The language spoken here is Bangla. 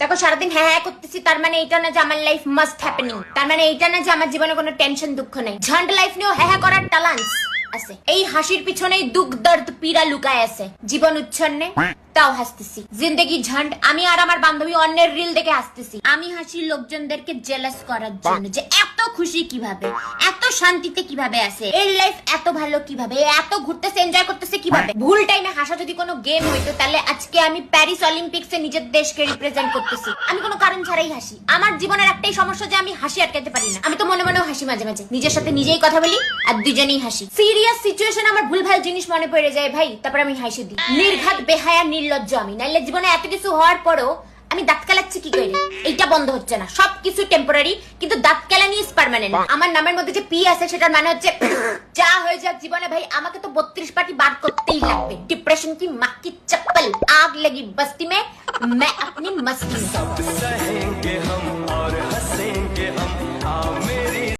দেখো সারাদিন হ্যাঁ হ্যাঁ করতেছি, তার মানে এইটা না যে আমার লাইফ মাস্ট হ্যাপেনিং, তার মানে এইটা না যে আমার জীবনে কোনো টেনশন দুঃখ নেই। ঝন্ড লাইফ নিয়েও হ্যাঁ হ্যাঁ করার টালান্স আছে। এই হাসির পিছনেই দুঃখ দর্দ পীড়া লুকায় আছে। জীবন উচ্ছন্নে তাও হাসতেছি। জিন্দেগি ঝন্ড। আমি আর আমার বান্ধবী অন্যের রিল দেখে হাসতেছি। আমি হাসি লোকজনদেরকে জেলাস করার জন্য, যে এত খুশি কিভাবে, এত শান্তিতে কিভাবে আছে, এর লাইফ এত ভালো কিভাবে, এত ঘুরতেছে, এনজয় করতেছে কিভাবে। ভুল টাইমে হাসা যদি কোনো গেম হইতো তাহলে আজকে আমি প্যারিস অলিম্পিক্সে নিজের দেশকে রিপ্রেজেন্ট করতেছি। আমি কোনো কারণ ছাড়াই হাসি। আমার জীবনের একটাই সমস্যা যে আমি হাসি আটকাতে পারি না। আমি তো মনে মনেও হাসি মাঝে মাঝে, নিজের সাথে নিজেই কথা বলি আর দুজনেই হাসি। সিরিয়াস সিচুয়েশন আমার ভুলভাল জিনিস মনে পড়ে যায় ভাই, তারপর আমি হাসি দিই। নির্ঘাত বেহায়া নির্লজ্জ আমি। নাইলে জীবনে এত কিছু হওয়ার পরেও আমি দাঁত কালাচ্ছি কি করে? এইটা বন্ধ হচ্ছে না। সবকিছু টেম্পোরারি, কিন্তু দাঁত কালানি ইজ পার্মানেন্ট। আমার নামের মধ্যে যে পি আছে সেটার মানে হচ্ছে যা হয়ে যাক জীবনে ভাই আমাকে তো 32 পার্টি বার করতেই লাগবে। डिप्रेशन की माँ की चप्पल, आग लगी बस्ती में मैं अपनी मस्ती में।